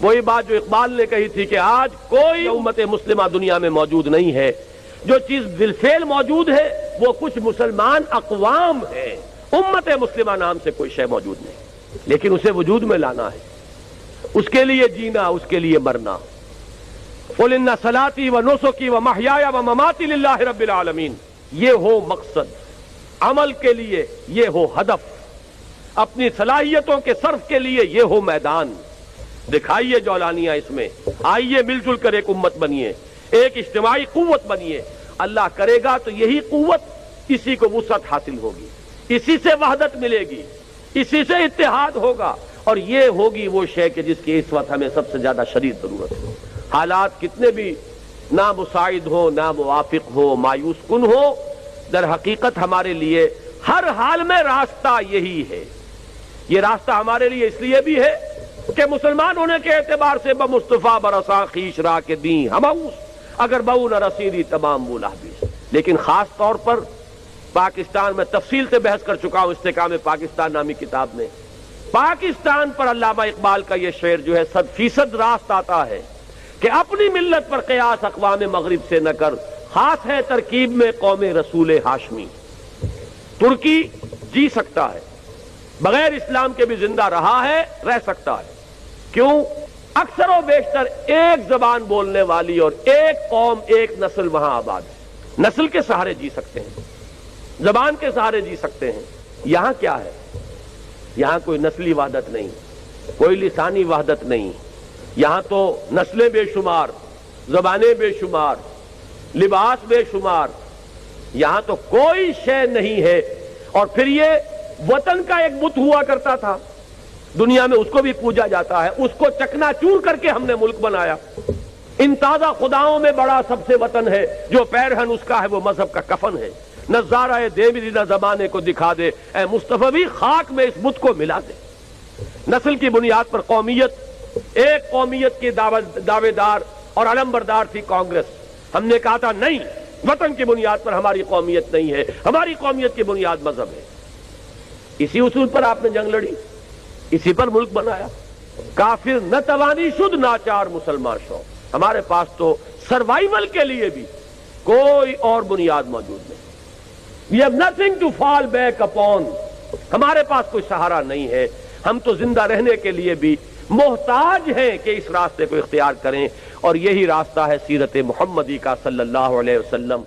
وہی بات جو اقبال نے کہی تھی کہ آج کوئی امت مسلمہ دنیا میں موجود نہیں ہے، جو چیز بالفعل موجود ہے وہ کچھ مسلمان اقوام ہیں، امت مسلمہ نام سے کوئی شے موجود نہیں، لیکن اسے وجود میں لانا ہے، اس کے لیے جینا، اس کے لیے مرنا۔ قُلْ إِنَّ صَلَاتِي وَنُسُكِي وَمَحْيَايَ وَمَمَاتِي لِلَّهِ رَبِّ الْعَالَمِينَ، یہ ہو مقصد، عمل کے لیے یہ ہو ہدف، اپنی صلاحیتوں کے صرف کے لیے یہ ہو میدان۔ دکھائیے جولانیہ اس میں، آئیے مل جل کر ایک امت بنیے، ایک اجتماعی قوت بنیے۔ اللہ کرے گا تو یہی قوت، اسی کو وسعت حاصل ہوگی، اسی سے وحدت ملے گی، اسی سے اتحاد ہوگا، اور یہ ہوگی وہ شے کہ جس کی اس وقت ہمیں سب سے زیادہ شدید ضرورت ہے۔ حالات کتنے بھی نامساعد ہو، ناموافق ہو، مایوس کن ہو، در حقیقت ہمارے لیے ہر حال میں راستہ یہی ہے۔ یہ راستہ ہمارے لیے اس لیے بھی ہے کہ مسلمان ہونے کے اعتبار سے بمصطفیٰ برساں خیش را کے دیں ہماؤس، اگر بہو نہ رسیدی تمام بولا بھی۔ لیکن خاص طور پر پاکستان میں تفصیل سے بحث کر چکا ہوں استحکام پاکستان نامی کتاب میں، پاکستان پر علامہ اقبال کا یہ شعر جو ہے 100% راست آتا ہے کہ اپنی ملت پر قیاس اقوام مغرب سے نہ کر، خاص ہے ترکیب میں قوم رسول ہاشمی۔ ترکی جی سکتا ہے، بغیر اسلام کے بھی زندہ رہا ہے، رہ سکتا ہے۔ کیوں؟ اکثر و بیشتر ایک زبان بولنے والی اور ایک قوم، ایک نسل وہاں آباد ہے۔ نسل کے سہارے جی سکتے ہیں، زبان کے سہارے جی سکتے ہیں۔ یہاں کیا ہے؟ یہاں کوئی نسلی وحدت نہیں، کوئی لسانی وحدت نہیں، یہاں تو نسلیں بے شمار، زبانیں بے شمار، لباس بے شمار، یہاں تو کوئی شے نہیں ہے۔ اور پھر یہ وطن کا ایک بت ہوا کرتا تھا، دنیا میں اس کو بھی پوجا جاتا ہے، اس کو چکنا چور کر کے ہم نے ملک بنایا۔ ان تازہ خداؤں میں بڑا سب سے وطن ہے، جو پیرہن اس کا ہے وہ مذہب کا کفن ہے۔ نظارہ دیوی نہ زمانے کو دکھا دے، اے مصطفی بھی خاک میں اس بت کو ملا دے۔ نسل کی بنیاد پر قومیت، ایک قومیت کی دعوے دار اور علم بردار تھی کانگریس۔ ہم نے کہا تھا نہیں، وطن کی بنیاد پر ہماری قومیت نہیں ہے، ہماری قومیت کی بنیاد مذہب ہے۔ اسی اصول پر آپ نے جنگ لڑی، اسی پر ملک بنایا۔ کافر نہ توانی شد ناچار مسلمان شو، ہمارے پاس تو سروائیول کے لیے بھی کوئی اور بنیاد موجود نہیں۔ We have nothing to fall back upon، ہمارے پاس کوئی سہارا نہیں ہے۔ ہم تو زندہ رہنے کے لیے بھی محتاج ہیں کہ اس راستے کو اختیار کریں، اور یہی راستہ ہے سیرت محمدی کا صلی اللہ علیہ وسلم۔